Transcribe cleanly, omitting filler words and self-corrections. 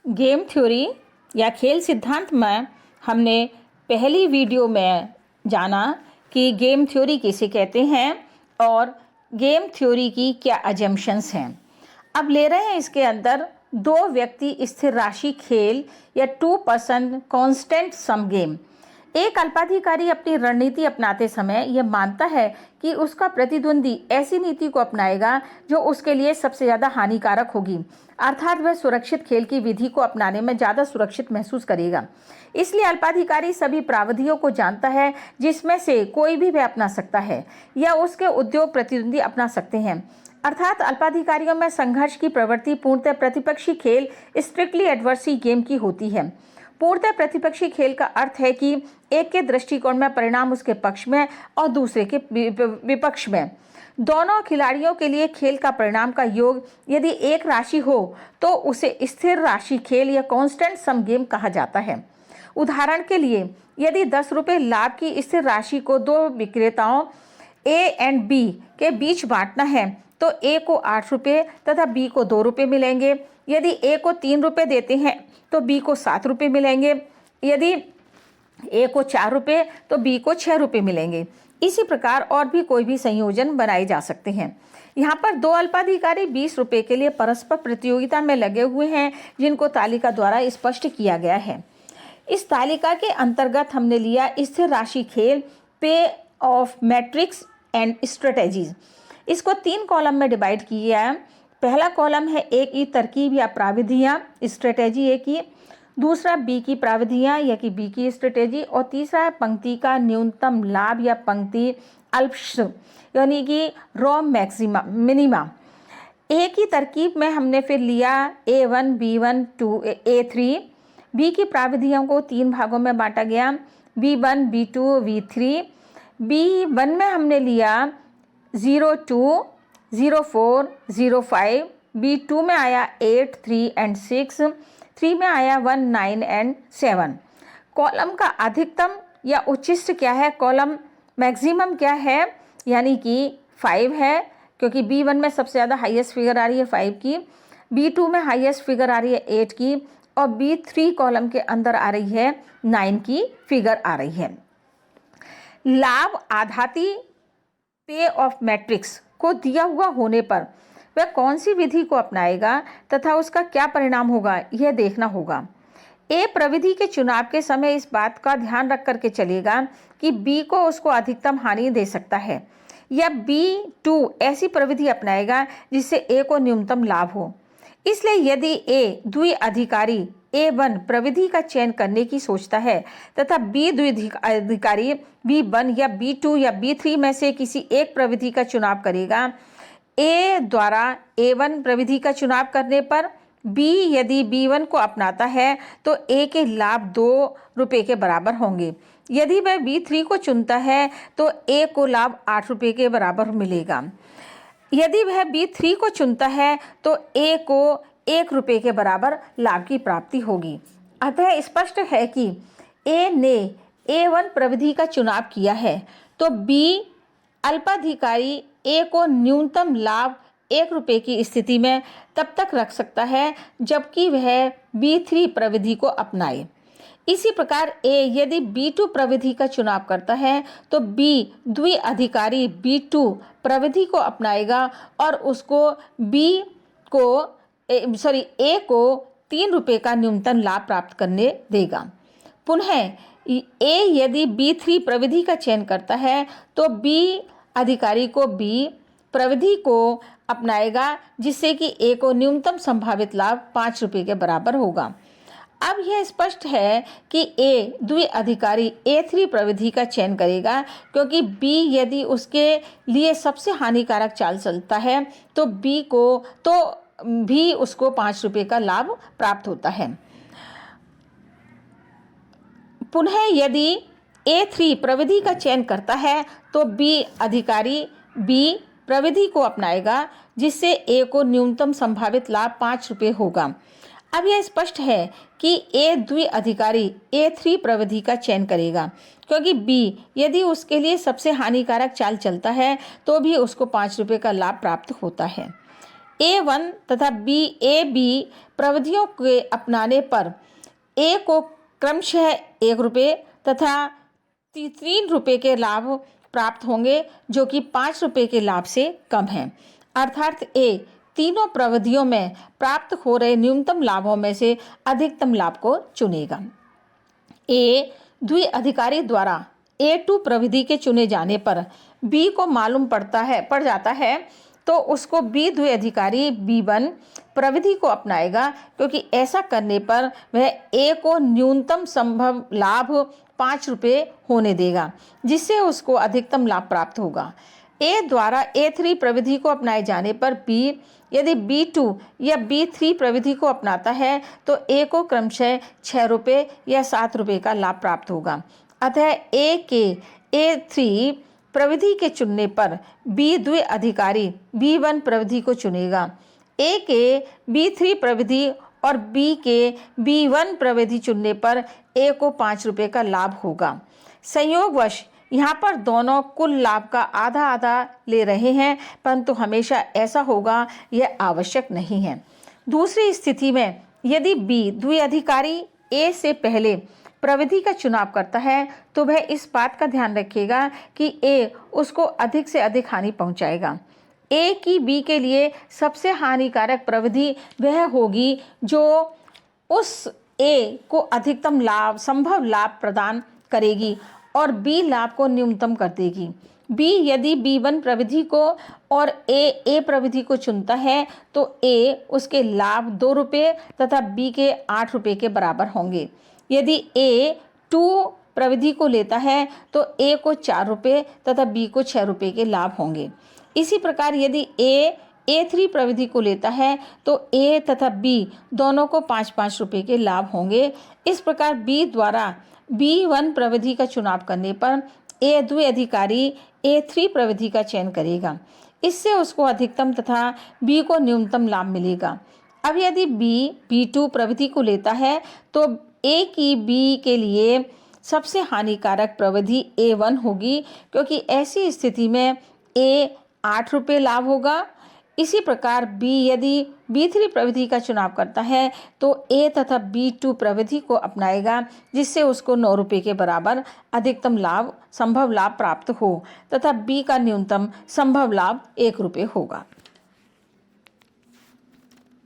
Game theory या खेल सिद्धांत में हमने पहली वीडियो में जाना कि गेम थ्योरी किसे कहते हैं और गेम थ्योरी की क्या अजम्पशंस हैं। अब ले रहे हैं इसके अंदर दो व्यक्ति स्थिर राशि खेल या two person constant sum game. एक अल्पाधिकारी अपनी रणनीति अपनाते समय यह मानता है कि उसका प्रतिद्वंदी ऐसी नीति को अपनाएगा जो उसके लिए सबसे ज़्यादा हानिकारक होगी, अर्थात वह सुरक्षित खेल की विधि को अपनाने में ज़्यादा सुरक्षित महसूस करेगा। इसलिए अल्पाधिकारी सभी प्रावधानों को जानता है जिसमें से कोई भी वह अपना सकता है या उसके उद्योग प्रतिद्वंदी अपना सकते हैं। अर्थात अल्पाधिकारियों में संघर्ष की प्रवृत्ति पूर्णतः प्रतिपक्षी खेल स्ट्रिक्टली एडवर्सी गेम की होती है। पूर्णतः प्रतिपक्षी खेल का अर्थ है कि एक के दृष्टिकोण में परिणाम उसके पक्ष में और दूसरे के विपक्ष में। दोनों खिलाड़ियों के लिए खेल का परिणाम का योग यदि एक राशि हो तो उसे स्थिर राशि खेल या कांस्टेंट सम गेम कहा जाता है। उदाहरण के लिए यदि 10 रुपये लाभ की स्थिर राशि को दो विक्रेताओं ए एंड बी के बीच बांटना है तो ए को 8 रुपये तथा बी को 2 रुपये मिलेंगे। यदि ए को 3 रुपये देते हैं तो बी को 7 रुपये मिलेंगे। यदि ए को 4 रुपये तो बी को 6 रुपये मिलेंगे। इसी प्रकार और भी कोई भी संयोजन बनाए जा सकते हैं। यहाँ पर दो अल्पाधिकारी 20 रुपये के लिए परस्पर प्रतियोगिता में लगे हुए हैं जिनको तालिका द्वारा स्पष्ट किया गया है। इस तालिका के अंतर्गत हमने लिया स्थिर राशि खेल पे ऑफ मैट्रिक्स एंड स्ट्रेटेजीज। इसको 3 कॉलम में डिवाइड किया है। पहला कॉलम है ए की तरकीब या प्राविधियाँ, स्ट्रेटेजी ए की। दूसरा बी की प्राविधियाँ या कि बी की स्ट्रेटेजी। और तीसरा है पंक्ति का न्यूनतम लाभ या पंक्ति अल्पश यानी कि रॉ मैक्सिमा मिनिमा। ए की तरकीब में हमने फिर लिया A1, B1, A3। बी की प्राविधियों को 3 भागों में बांटा गया, B1, B2, V3। B1 में हमने लिया 02, 04, 05। B2 में आया 8, 3 एंड 6। 3 में आया 1, 9 एंड 7। कॉलम का अधिकतम या उच्चिष्ट क्या है, कॉलम मैक्सिमम क्या है, यानी कि 5 है क्योंकि B1 में सबसे ज़्यादा हाईएस्ट फिगर आ रही है 5 की। B2 में हाईएस्ट फिगर आ रही है 8 की और B3 कॉलम के अंदर आ रही है 9 की फिगर आ रही है। लाभ आधाती पे ऑफ मैट्रिक्स को दिया हुआ होने पर वह कौन सी विधि को अपनाएगा तथा उसका क्या परिणाम होगा यह देखना होगा। ए प्रविधि के चुनाव के समय इस बात का ध्यान रख करके चलेगा कि बी को उसको अधिकतम हानि दे सकता है या B2 ऐसी प्रविधि अपनाएगा जिससे ए को न्यूनतम लाभ हो। इसलिए यदि ए द्विअधिकारी A1 प्रविधि का चयन करने की सोचता है तथा बी द्विअधिकारी B1 या B2 या B3 में से किसी एक प्रविधि का चुनाव करेगा, ए द्वारा A1 प्रविधि का चुनाव करने पर बी यदि B1 को अपनाता है तो ए के लाभ 2 रुपये के बराबर होंगे। यदि वह B3 को चुनता है तो ए को लाभ 8 रुपये के बराबर मिलेगा। यदि वह B3 को चुनता है तो ए को 1 रुपये के बराबर लाभ की प्राप्ति होगी। अतः स्पष्ट है कि ए ने A1 प्रविधि का चुनाव किया है तो बी अल्पाधिकारी ए को न्यूनतम लाभ 1 रुपये की स्थिति में तब तक रख सकता है जबकि वह B3 प्रविधि को अपनाए। इसी प्रकार ए यदि B2 प्रविधि का चुनाव करता है तो बी द्विअधिकारी B2 प्रविधि को अपनाएगा और उसको ए को 3 रुपये का न्यूनतम लाभ प्राप्त करने देगा। पुनः ए यदि B3 प्रविधि का चयन करता है तो बी अधिकारी को बी प्रविधि को अपनाएगा जिससे कि ए को न्यूनतम संभावित लाभ 5 रुपये के बराबर होगा। अब यह स्पष्ट है कि ए द्विअधिकारी A3 प्रविधि का चयन करेगा क्योंकि बी यदि उसके लिए सबसे हानिकारक चाल चलता है तो भी उसको 5 रुपये का लाभ प्राप्त होता है। पुनः यदि A3 प्रविधि का चयन करता है तो बी अधिकारी बी प्रविधि को अपनाएगा जिससे ए को न्यूनतम संभावित लाभ 5 रुपये होगा। अब यह स्पष्ट है कि ए द्विअधिकारी A3 प्रविधि का चयन करेगा क्योंकि बी यदि उसके लिए सबसे हानिकारक चाल चलता है तो भी उसको 5 रुपये का लाभ प्राप्त होता है। A1 तथा A B प्रविधियों के अपनाने पर ए को क्रमशः 1 रुपये तथा 3 रुपये के लाभ प्राप्त होंगे, जो कि 5 रुपये के लाभ से कम है। अर्थात ए तीनों प्रविधियों में प्राप्त हो रहे न्यूनतम लाभों में से अधिकतम लाभ को चुनेगा। ए द्विअधिकारी द्वारा A2 प्रविधि के चुने जाने पर बी को मालूम पड़ जाता है, तो उसको बी द्विअधिकारी B1 प्रविधि को अपनाएगा, क्योंकि ऐसा करने पर वह ए को न्यूनतम संभव लाभ 5 रुपये होने देगा, जिससे उसको अधिकतम लाभ प्राप्त होगा। ए द्वारा A3 प्रविधि को अपनाए जाने पर बी यदि B2 या B3 प्रविधि को अपनाता है तो ए को क्रमशः 6 रुपये या 7 रुपये का लाभ प्राप्त होगा। अतः ए के A3 प्रविधि के चुनने पर बी द्विअधिकारी B1 प्रविधि को चुनेगा। ए के B3 प्रविधि और बी के B1 प्रविधि चुनने पर ए को 5 रुपये का लाभ होगा। संयोगवश यहाँ पर दोनों कुल लाभ का आधा आधा ले रहे हैं, परंतु हमेशा ऐसा होगा यह आवश्यक नहीं है। दूसरी स्थिति में यदि बी द्विअधिकारी ए से पहले प्रविधि का चुनाव करता है तो वह इस बात का ध्यान रखेगा कि ए उसको अधिक से अधिक हानि पहुंचाएगा। ए की बी के लिए सबसे हानिकारक प्रविधि वह होगी जो उस ए को अधिकतम लाभ संभव लाभ प्रदान करेगी और बी लाभ को न्यूनतम कर देगी। बी यदि B1 प्रविधि को और ए प्रविधि को चुनता है तो ए उसके लाभ 2 रुपये तथा बी के 8 रुपये के बराबर होंगे। यदि A2 प्रविधि को लेता है तो ए को 4 रुपये तथा बी को 6 रुपये के लाभ होंगे। इसी प्रकार यदि A3 प्रविधि को लेता है तो ए तथा बी दोनों को 5-5 रुपये के लाभ होंगे। इस प्रकार बी द्वारा B1 प्रविधि का चुनाव करने पर ए द्विअधिकारी A3 प्रविधि का चयन करेगा। इससे उसको अधिकतम तथा बी को न्यूनतम लाभ मिलेगा। अब यदि बी B2 प्रविधि को लेता है तो ए की बी के लिए सबसे हानिकारक प्रविधि A1 होगी, क्योंकि ऐसी स्थिति में ए 8 रुपये लाभ होगा। इसी प्रकार बी यदि B3 प्रविधि का चुनाव करता है तो ए तथा B2 प्रविधि को अपनाएगा, जिससे उसको 9 रुपये के बराबर अधिकतम लाभ संभव लाभ प्राप्त हो तथा बी का न्यूनतम संभव लाभ 1 रुपये होगा।